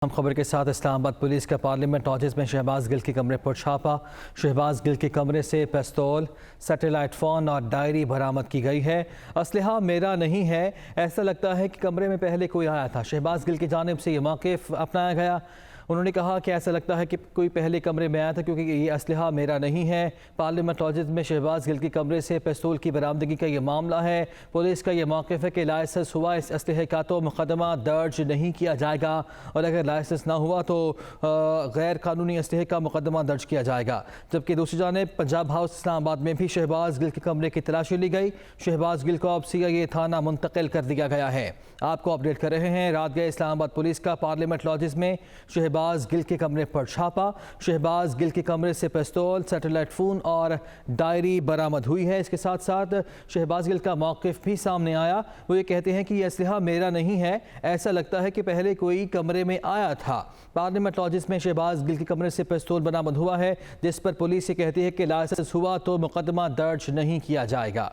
ہم خبر کے ساتھ اسلام آباد پولیس کا پارلیمنٹ آفس میں شہباز گل کے کمرے پر چھاپا۔ شہباز گل کے کمرے سے پستول، سیٹلائٹ فون اور ڈائری برآمد کی گئی ہے۔ اسلحہ میرا نہیں ہے، ایسا لگتا ہے کہ کمرے میں پہلے کوئی آیا تھا۔ شہباز گل کی جانب سے یہ موقف اپنایا گیا۔ انہوں نے کہا کہ ایسا لگتا ہے کہ کوئی پہلے کمرے میں آیا تھا کیونکہ یہ اسلحہ میرا نہیں ہے۔ پارلیمنٹ آفس میں شہباز گل کے کمرے سے پستول کی برآمدگی کا یہ معاملہ ہے۔ پولیس کا یہ موقف ہے کہ لائسنس ہوا اس اسلحے کا تو مقدمہ درج نہیں کیا جائے گا، اور اگر لائسنس نہ ہوا تو غیر قانونی اسلحے کا مقدمہ درج کیا جائے گا۔ جبکہ دوسری جانب پنجاب ہاؤس اسلام آباد میں بھی شہباز گل کے کمرے کی تلاشی لی گئی۔ شہباز گل کو اب CIA تھانہ منتقل کر دیا گیا ہے۔ آپ کو اپڈیٹ کر رہے ہیں۔ رات گئے اسلام آباد پولیس کا پارلیمنٹ لاجز میں شہباز گل کے کمرے پر چھاپا۔ شہباز گل کے کمرے سے پستول، سیٹلائٹ فون اور ڈائری برآمد ہوئی ہے۔ اس کے ساتھ ساتھ شہباز گل کا موقف بھی سامنے آیا۔ وہ یہ کہتے ہیں کہ یہ اسلحہ میرا نہیں ہے، ایسا لگتا ہے کہ پہلے کوئی کمرے میں آیا تھا۔ پارلیمنٹ لاجز میں شہباز گل کے کمرے سے پستول برآمد ہوا ہے، جس پر پولیس یہ کہتی ہے کہ لائسنس ہوا تو مقدمہ درج نہیں کیا جائے گا۔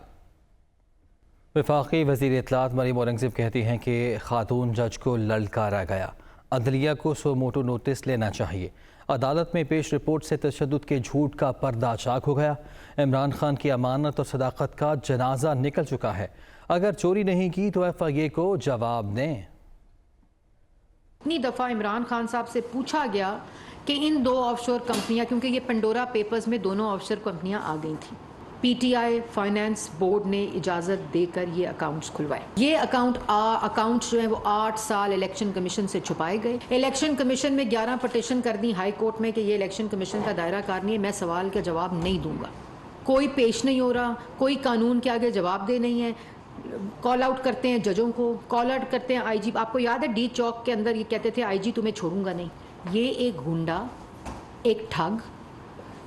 وفاقی وزیر اطلاعات مریم اورنگزیب کہتی ہیں کہ خاتون جج کو للکارا گیا، عدلیہ کو سو موٹو نوٹس لینا چاہیے۔ عدالت میں پیش رپورٹ سے تشدد کے جھوٹ کا پردہ چاک ہو گیا۔ عمران خان کی امانت اور صداقت کا جنازہ نکل چکا ہے۔ اگر چوری نہیں کی تو FIA کو جواب دیں۔ اتنی دفعہ عمران خان صاحب سے پوچھا گیا کہ ان دو آف شور کمپنیاں، کیونکہ یہ پنڈورا پیپرز میں دونوں آف شور کمپنیاں آ گئی تھیں، PTI فائنانس بورڈ نے اجازت دے کر یہ اکاؤنٹس کھلوائے۔ یہ اکاؤنٹس جو ہیں وہ 8 سال الیکشن کمیشن سے چھپائے گئے۔ الیکشن کمیشن میں 11 پٹیشن کر دی ہائی کورٹ میں کہ یہ الیکشن کمیشن کا دائرہ کار نہیں ہے، میں سوال کا جواب نہیں دوں گا۔ کوئی پیش نہیں ہو رہا، کوئی قانون کے آگے جواب دہ نہیں ہے۔ کال آؤٹ کرتے ہیں ججوں کو، کال آؤٹ کرتے ہیں IG۔ آپ کو یاد ہے ڈی چوک کے اندر یہ کہتے تھے IG تمہیں چھوڑوں گا نہیں۔ یہ ایک گنڈا، ایک ٹھگ،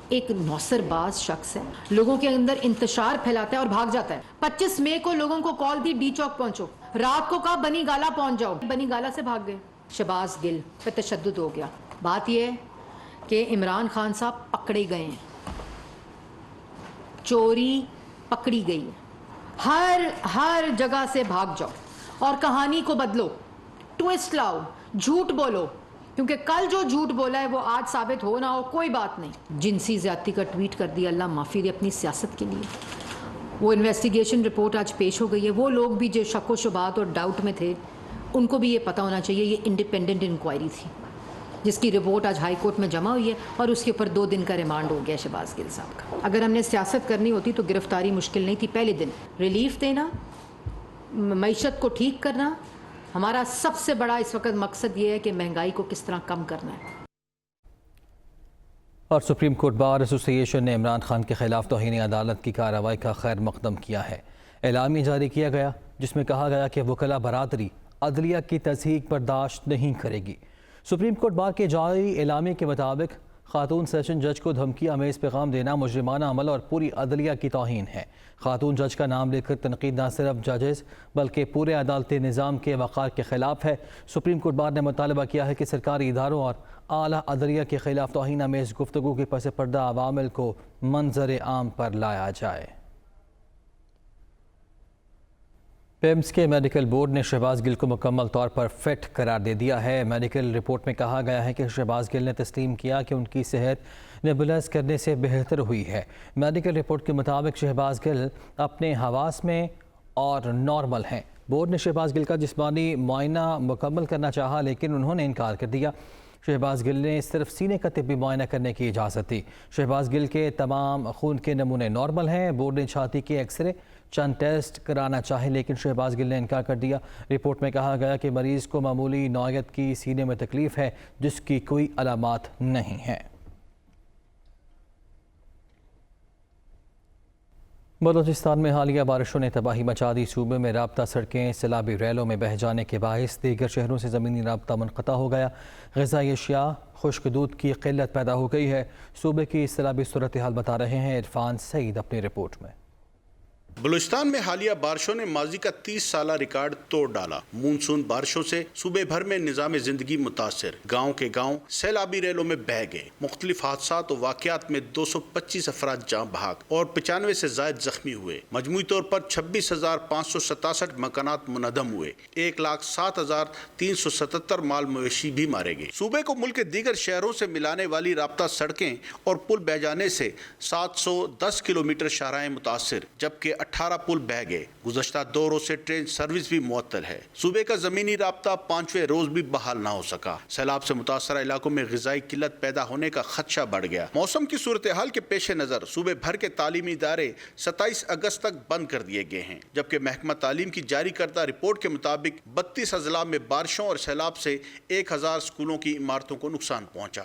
ایک نوسر باز شخص ہے، لوگوں کے اندر انتشار پھیلاتا ہے اور بھاگ جاتا ہے۔ 25 مئی کو لوگوں کو کال دی ڈی چوک پہنچو، رات کو کہا بنی گالا پہنچ جاؤ، بنی گالا سے بھاگ گئے۔ شہباز گل پہ تشدد ہو گیا۔ بات یہ ہے کہ عمران خان صاحب پکڑے گئے ہیں، چوری پکڑی گئی ہے۔ ہر جگہ سے بھاگ جاؤ اور کہانی کو بدلو، ٹویسٹ لاؤ، جھوٹ بولو، کیونکہ کل جو جھوٹ بولا ہے وہ آج ثابت ہو نہ ہو کوئی بات نہیں۔ جنسی زیادتی کا ٹویٹ کر دیا، اللہ معافی دے اپنی سیاست کے لیے۔ وہ انویسٹیگیشن رپورٹ آج پیش ہو گئی ہے۔ وہ لوگ بھی جو شک و شبہات اور ڈاؤٹ میں تھے ان کو بھی یہ پتہ ہونا چاہیے یہ انڈیپینڈنٹ انکوائری تھی، جس کی رپورٹ آج ہائی کورٹ میں جمع ہوئی ہے، اور اس کے اوپر 2 دن کا ریمانڈ ہو گیا شہباز گل صاحب کا۔ اگر ہم نے سیاست کرنی ہوتی تو گرفتاری مشکل نہیں تھی۔ پہلے دن ریلیف دینا، معیشت کو ٹھیک کرنا، ہمارا سب سے بڑا اس وقت مقصد یہ ہے کہ مہنگائی کو کس طرح کم کرنا ہے۔ اور سپریم کورٹ بار ایسوسی ایشن نے عمران خان کے خلاف توہین عدالت کی کارروائی کا خیر مقدم کیا ہے۔ اعلامیہ جاری کیا گیا جس میں کہا گیا کہ وکلاء برادری عدلیہ کی تضحیک برداشت نہیں کرے گی۔ سپریم کورٹ بار کے جاری اعلامیے کے مطابق خاتون سیشن جج کو دھمکی آمیز پیغام دینا مجرمانہ عمل اور پوری عدلیہ کی توہین ہے۔ خاتون جج کا نام لے کر تنقید نہ صرف ججز بلکہ پورے عدالتی نظام کے وقار کے خلاف ہے۔ سپریم کورٹ بار نے مطالبہ کیا ہے کہ سرکاری اداروں اور اعلیٰ عدلیہ کے خلاف توہین آمیز گفتگو کے پس پردہ عوامل کو منظر عام پر لایا جائے۔ پیمز کے میڈیکل بورڈ نے شہباز گل کو مکمل طور پر فٹ قرار دے دیا ہے۔ میڈیکل رپورٹ میں کہا گیا ہے کہ شہباز گل نے تسلیم کیا کہ ان کی صحت نیبولائز کرنے سے بہتر ہوئی ہے۔ میڈیکل رپورٹ کے مطابق شہباز گل اپنے حواس میں اور نارمل ہیں۔ بورڈ نے شہباز گل کا جسمانی معائنہ مکمل کرنا چاہا لیکن انہوں نے انکار کر دیا۔ شہباز گل نے صرف سینے کا طبی معائنہ کرنے کی اجازت دی۔ شہباز گل کے تمام خون کے نمونے نارمل ہیں۔ بورڈ نے چھاتی کے ایکس رے، چند ٹیسٹ کرانا چاہے لیکن شہباز گل نے انکار کر دیا۔ رپورٹ میں کہا گیا کہ مریض کو معمولی نوعیت کی سینے میں تکلیف ہے جس کی کوئی علامات نہیں ہیں۔ بلوچستان میں حالیہ بارشوں نے تباہی مچا دی۔ صوبے میں رابطہ سڑکیں سیلابی ریلوں میں بہہ جانے کے باعث دیگر شہروں سے زمینی رابطہ منقطع ہو گیا۔ غذائی اشیاء، خشک دودھ کی قلت پیدا ہو گئی ہے۔ صوبے کی سیلابی صورتحال بتا رہے ہیں عرفان سعید اپنی رپورٹ میں۔ بلوچستان میں حالیہ بارشوں نے ماضی کا 30 سالہ ریکارڈ توڑ ڈالا۔ مونسون بارشوں سے صوبے بھر میں نظام زندگی متاثر، گاؤں کے گاؤں سیلابی ریلوں میں بہہ گئے۔ مختلف حادثات و واقعات میں 225 افراد جاں بحق اور 95 سے زائد زخمی ہوئے۔ مجموعی طور پر 26,567 مکانات منہدم ہوئے۔ 1,07,377 مال مویشی بھی مارے گئے۔ صوبے کو ملک کے دیگر شہروں سے ملانے والی رابطہ سڑکیں اور پل بہہ جانے سے 710 کلومیٹر شاہراہیں متاثر، جبکہ 18 پل بہہ گئے۔ گزشتہ 2 روز سے ٹرین سروس بھی معطل ہے۔ صوبے کا زمینی رابطہ 5ویں روز بھی بحال نہ ہو سکا۔ سیلاب سے متاثرہ علاقوں میں غذائی قلت پیدا ہونے کا خدشہ بڑھ گیا۔ موسم کی صورتحال کے پیش نظر صوبے بھر کے تعلیمی ادارے 27 اگست تک بند کر دیے گئے ہیں، جبکہ محکمہ تعلیم کی جاری کردہ رپورٹ کے مطابق 32 اضلاع میں بارشوں اور سیلاب سے 1000 اسکولوں کی عمارتوں کو نقصان پہنچا۔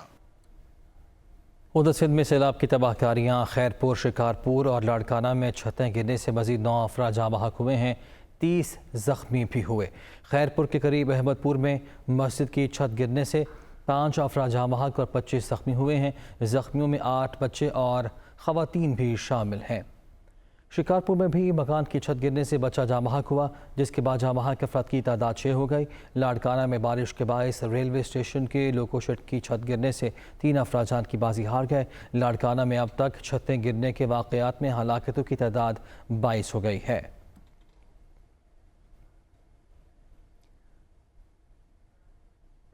ادھر سندھ میں سیلاب کی تباہ کاریاں، خیرپور، شکارپور اور لاڑکانہ میں چھتیں گرنے سے مزید 9 افراد جاں بحق ہوئے ہیں، 30 زخمی بھی ہوئے۔ خیرپور کے قریب احمد پور میں مسجد کی چھت گرنے سے 5 افراد جاں بحق اور 25 زخمی ہوئے ہیں۔ زخمیوں میں 8 بچے اور خواتین بھی شامل ہیں۔ شکارپور میں بھی مکان کی چھت گرنے سے بچہ جاں بحق ہوا، جس کے بعد جاں بحق افراد کی تعداد 6 ہو گئی۔ لاڑکانہ میں بارش کے باعث ریلوے اسٹیشن کے لوکو شیڈ کی چھت گرنے سے 3 افراد جان کی بازی ہار گئے۔ لاڑکانہ میں اب تک چھتیں گرنے کے واقعات میں ہلاکتوں کی تعداد 22 ہو گئی ہے۔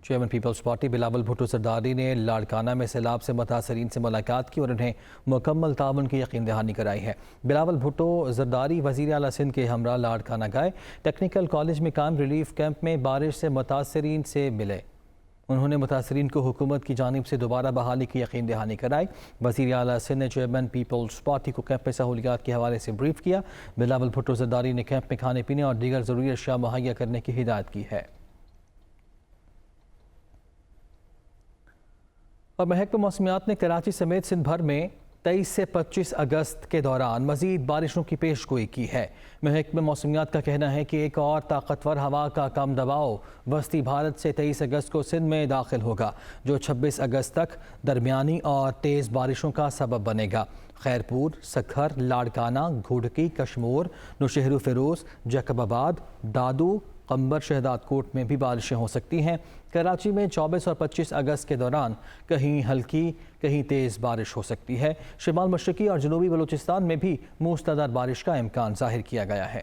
چیئرمین پیپلز پارٹی بلاول بھٹو زرداری نے لاڑکانہ میں سیلاب سے متاثرین سے ملاقات کی اور انہیں مکمل تعاون کی یقین دہانی کرائی ہے۔ بلاول بھٹو زرداری وزیر اعلیٰ سندھ کے ہمراہ لاڑکانہ گئے۔ ٹیکنیکل کالج میں قائم ریلیف کیمپ میں بارش سے متاثرین سے ملے۔ انہوں نے متاثرین کو حکومت کی جانب سے دوبارہ بحالی کی یقین دہانی کرائی۔ وزیر اعلیٰ سندھ نے چیئرمین پیپلز پارٹی کو کیمپ میں سہولیات کے حوالے سے بریف کیا۔ بلاول بھٹو زرداری نے کیمپ میں کھانے پینے اور دیگر ضروری اشیاء مہیا کرنے کی ہدایت کی ہے۔ اور محکمہ موسمیات نے کراچی سمیت سندھ بھر میں 23 سے 25 اگست کے دوران مزید بارشوں کی پیش گوئی کی ہے۔ محکمہ موسمیات کا کہنا ہے کہ ایک اور طاقتور ہوا کا کم دباؤ وسطی بھارت سے 23 اگست کو سندھ میں داخل ہوگا، جو 26 اگست تک درمیانی اور تیز بارشوں کا سبب بنے گا۔ خیرپور، سکھر، لاڑکانہ، گھوڑکی، کشمور، نوشہر فیروز، جیکب آباد، دادو، قمبر، شہداد کوٹ میں بھی بارشیں ہو سکتی ہیں۔ کراچی میں 24 اور 25 اگست کے دوران کہیں ہلکی کہیں تیز بارش ہو سکتی ہے۔ شمال مشرقی اور جنوبی بلوچستان میں بھی موسلادھار بارش کا امکان ظاہر کیا گیا ہے۔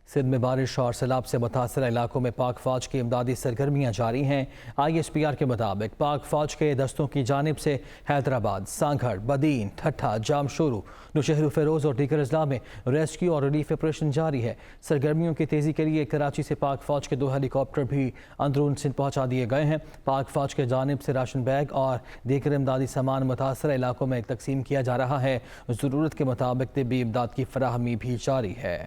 سندھ میں بارش اور سیلاب سے متاثرہ علاقوں میں پاک فوج کی امدادی سرگرمیاں جاری ہیں۔ ISPR کے مطابق پاک فوج کے دستوں کی جانب سے حیدرآباد، سانگھڑ، بدین، ٹھٹھہ، جامشورو، نوشہر فیروز اور دیگر اضلاع میں ریسکیو اور ریلیف آپریشن جاری ہے۔ سرگرمیوں کی تیزی کے لیے کراچی سے پاک فوج کے 2 ہیلی کاپٹر بھی اندرون سندھ پہنچا دیے گئے ہیں۔ پاک فوج کی جانب سے راشن بیگ اور دیگر امدادی سامان متاثرہ علاقوں میں تقسیم کیا جا رہا ہے۔ ضرورت کے مطابق طبی امداد کی فراہمی بھی جاری ہے۔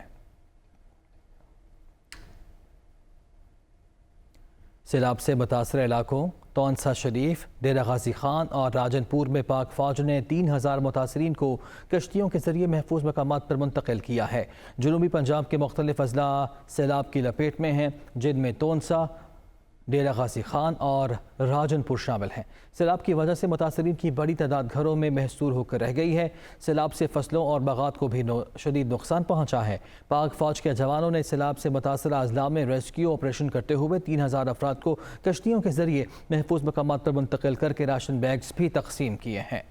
سیلاب سے متاثرہ علاقوں تونسا شریف، ڈیرہ غازی خان اور راجن پور میں پاک فوج نے 3000 متاثرین کو کشتیوں کے ذریعے محفوظ مقامات پر منتقل کیا ہے۔ جنوبی پنجاب کے مختلف اضلاع سیلاب کی لپیٹ میں ہیں، جن میں تونسا، ڈیرہ غازی خان اور راجن پور شامل ہیں۔ سیلاب کی وجہ سے متاثرین کی بڑی تعداد گھروں میں محصور ہو کر رہ گئی ہے۔ سیلاب سے فصلوں اور باغات کو بھی شدید نقصان پہنچا ہے۔ پاک فوج کے جوانوں نے سیلاب سے متاثرہ اضلاع میں ریسکیو آپریشن کرتے ہوئے 3000 افراد کو کشتیوں کے ذریعے محفوظ مقامات پر منتقل کر کے راشن بیگز بھی تقسیم کیے ہیں۔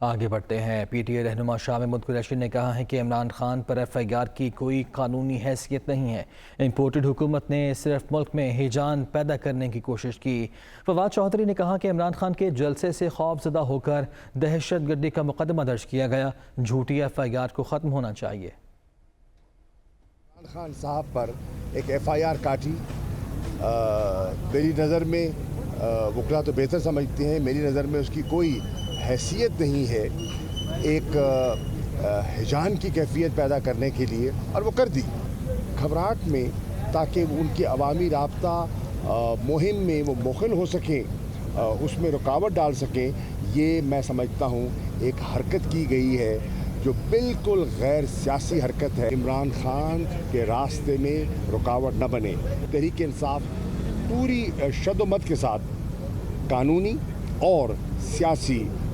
آگے بڑھتے ہیں۔ PTI رہنما شاہ محمود قریشی نے کہا ہے کہ عمران خان پر FIR کی کوئی قانونی حیثیت نہیں ہے۔ امپورٹڈ حکومت نے صرف ملک میں ہیجان پیدا کرنے کی کوشش کی۔ فواد چودھری نے کہا کہ عمران خان کے جلسے سے خوف زدہ ہو کر دہشت گردی کا مقدمہ درج کیا گیا۔ جھوٹی FIR کو ختم ہونا چاہیے۔ عمران خان صاحب پر ایک FIR کاٹی، میری نظر میں وکلا تو بہتر سمجھتے ہیں، میری نظر میں اس کی کوئی حیثیت نہیں ہے ایک ہیجان کی کیفیت پیدا کرنے کے لیے، اور وہ کر دی گھبراہٹ میں، تاکہ ان کی عوامی رابطہ مہم میں وہ مخل ہو سکیں، اس میں رکاوٹ ڈال سکیں۔ یہ میں سمجھتا ہوں ایک حرکت کی گئی ہے جو بالکل غیر سیاسی حرکت ہے۔ عمران خان کے راستے میں رکاوٹ نہ بنے۔ تحریک انصاف پوری شد و مت کے ساتھ قانونی اور سیاسی